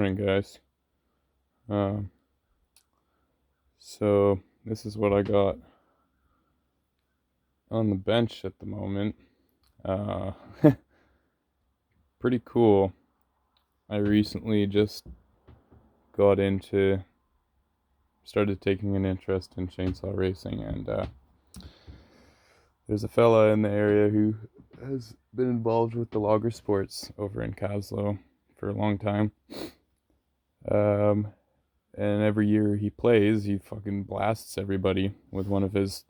morning, guys. Um, so this is what I got on the bench at the moment. Uh, Pretty cool. I recently just got started taking an interest in chainsaw racing, and there's a fella in the area who has been involved with the logger sports over in Caslow for a long time. Um, and every year he plays, he fucking blasts everybody with one of his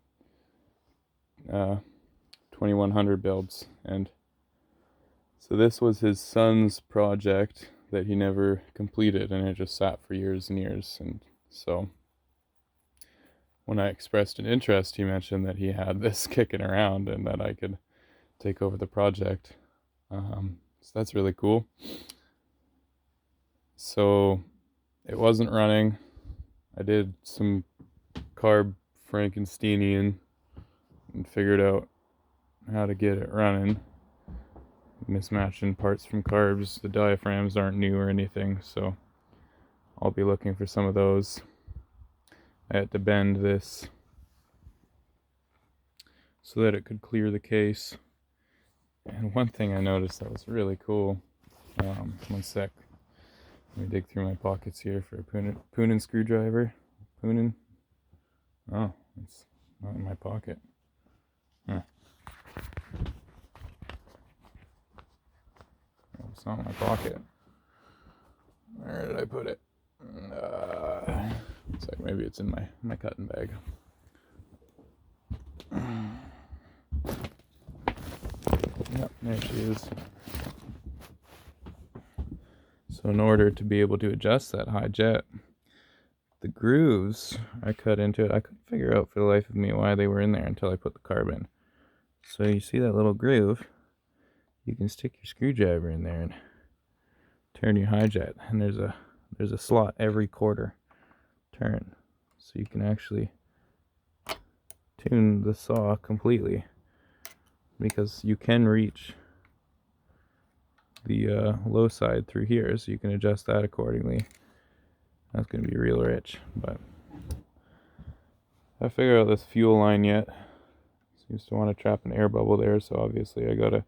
2100 builds. And so this was his son's project that he never completed, and it just sat for years and years. And so when I expressed an interest, he mentioned that he had this kicking around and that I could take over the project. So that's really cool. So it wasn't running. I did some carb Frankensteinian and figured out how to get it running. Mismatching parts from carbs. The diaphragms aren't new or anything, so I'll be looking for some of those. I had to bend this so that it could clear the case. And one thing I noticed that was really cool. One sec. Let me dig through my pockets here for a Poonin screwdriver. Poonin. Oh, it's not in my pocket. Huh. Oh, it's not in my pocket. Where did I put it? It's like maybe it's in my cutting bag. Yep, there she is. So in order to be able to adjust that high jet, the grooves I cut into it, I couldn't figure out for the life of me why they were in there until I put the carb in. So you see that little groove, you can stick your screwdriver in there and turn your high jet, and there's a slot every quarter turn, so you can actually tune the saw completely, because you can reach the low side through here, so you can adjust that accordingly. That's going to be real rich, but I figured out this fuel line yet. Seems to want to trap an air bubble there, so obviously I gotta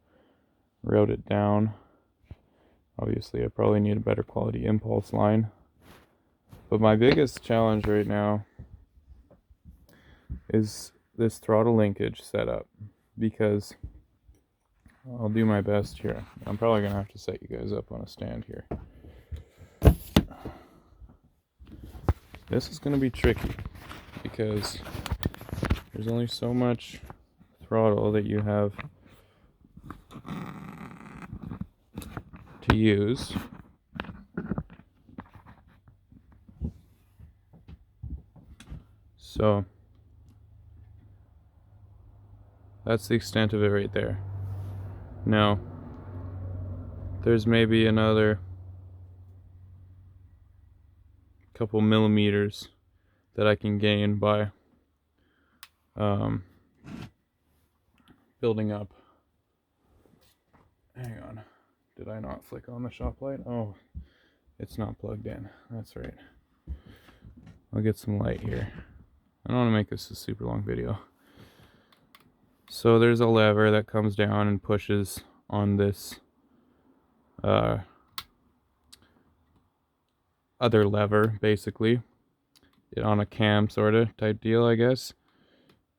route it down. Obviously I probably need a better quality impulse line. But my biggest challenge right now is this throttle linkage setup, because I'll do my best here. I'm probably gonna have to set you guys up on a stand here. This is gonna be tricky because there's only so much throttle that you have to use. So that's the extent of it right there. Now there's maybe another couple millimeters that I can gain by building up. Hang on, did I not flick on the shop light? Oh, it's not plugged in. That's right. I'll get some light here. I don't want to make this a super long video. So there's a lever that comes down and pushes on this other lever, basically, on a cam sort of type deal, I guess,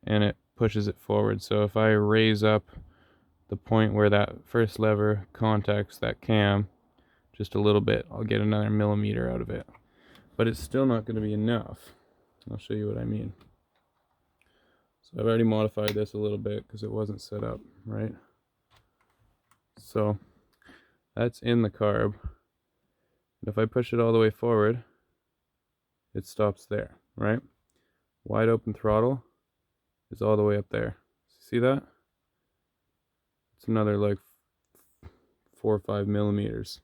and it pushes it forward. So if I raise up the point where that first lever contacts that cam just a little bit, I'll get another millimeter out of it, but it's still not going to be enough. I'll show you what I mean. So I've already modified this a little bit because it wasn't set up right. So that's in the carb. And if I push it all the way forward, it stops there, right? Wide open throttle is all the way up there. See that? It's another like 4 or 5 millimeters.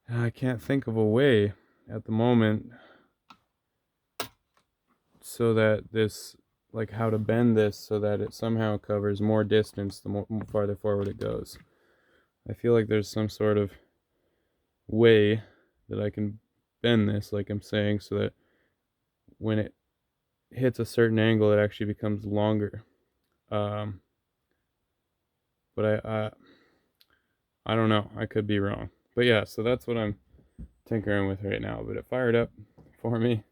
And I can't think of a way at the moment so that this, like how to bend this so that it somehow covers more distance the more farther forward it goes. I feel like there's some sort of way that I can bend this, like I'm saying, so that when it hits a certain angle, it actually becomes longer. But I don't know. I could be wrong. But yeah, so that's what I'm tinkering with right now. But it fired up for me.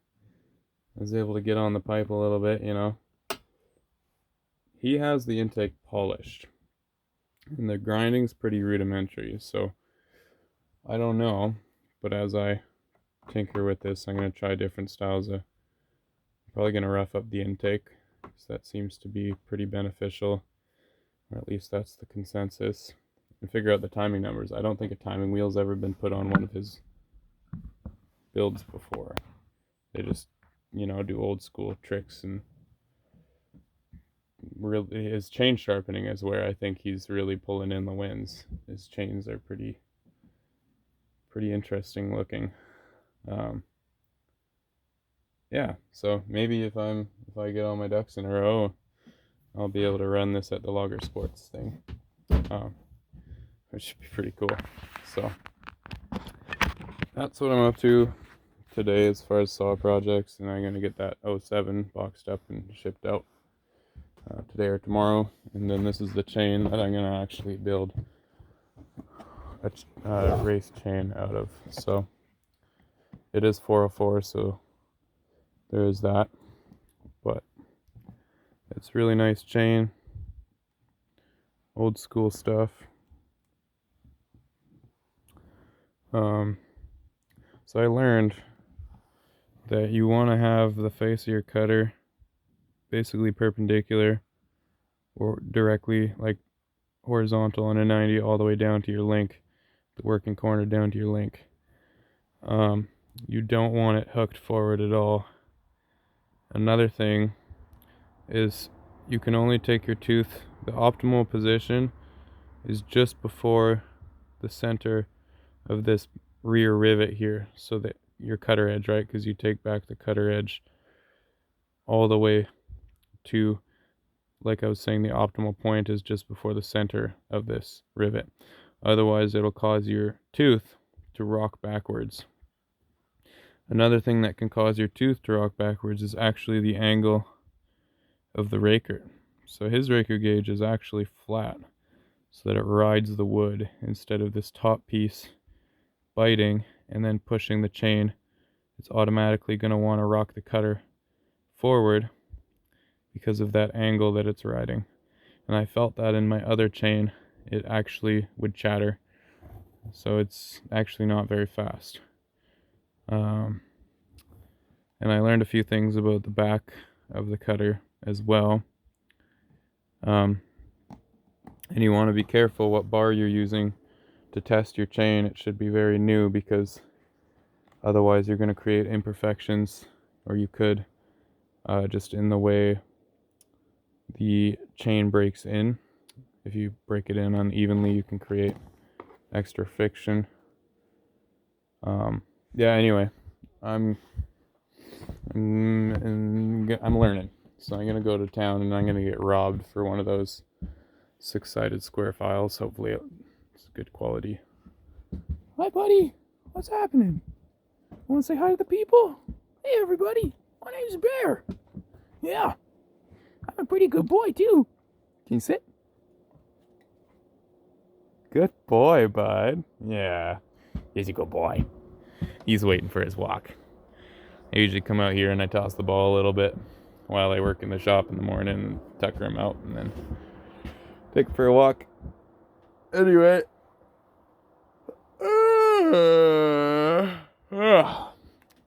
I was able to get on the pipe a little bit, you know. He has the intake polished, and the grinding's pretty rudimentary, so I don't know. But as I tinker with this, I'm going to try different styles. I'm probably going to rough up the intake, because that seems to be pretty beneficial, or at least that's the consensus, and figure out the timing numbers. I don't think a timing wheel's ever been put on one of his builds before. They just, you know, do old school tricks, and really his chain sharpening is where I think he's really pulling in the wins. His chains are pretty interesting looking. Yeah, so maybe if I get all my ducks in a row, I'll be able to run this at the Logger Sports thing, which should be pretty cool. So that's what I'm up to today as far as saw projects, and I'm gonna get that 07 boxed up and shipped out today or tomorrow. And then this is the chain that I'm gonna actually build a race chain out of. So it is 404, so there is that. But it's really nice chain, old school stuff. So I learned that you want to have the face of your cutter basically perpendicular or directly, like horizontal on a 90 all the way down to your link, the working corner down to your link. You don't want it hooked forward at all. Another thing is you can only take your tooth, the optimal position is just before the center of this rear rivet here, so that your cutter edge, right? Because you take back the cutter edge all the way to, like I was saying, the optimal point is just before the center of this rivet. Otherwise, it'll cause your tooth to rock backwards. Another thing that can cause your tooth to rock backwards is actually the angle of the raker. So his raker gauge is actually flat, so that it rides the wood instead of this top piece biting and then pushing the chain. It's automatically going to want to rock the cutter forward because of that angle that it's riding. And I felt that in my other chain, it actually would chatter. So it's actually not very fast. And I learned a few things about the back of the cutter as well. And you want to be careful what bar you're using to test your chain. It should be very new, because otherwise you're going to create imperfections, or you could, just in the way the chain breaks in. If you break it in unevenly, you can create extra friction. Yeah, anyway, I'm learning. So I'm gonna go to town and I'm gonna get robbed for one of those 6-sided square files. Hopefully it's good quality. Hi, buddy. What's happening? Want to say hi to the people? Hey, everybody. My name's Bear. Yeah, I'm a pretty good boy too. Can you sit? Good boy, bud. Yeah, he's a good boy. He's waiting for his walk. I usually come out here and I toss the ball a little bit while I work in the shop in the morning and tucker him out and then take him for a walk. Anyway.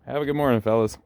Have a good morning, fellas.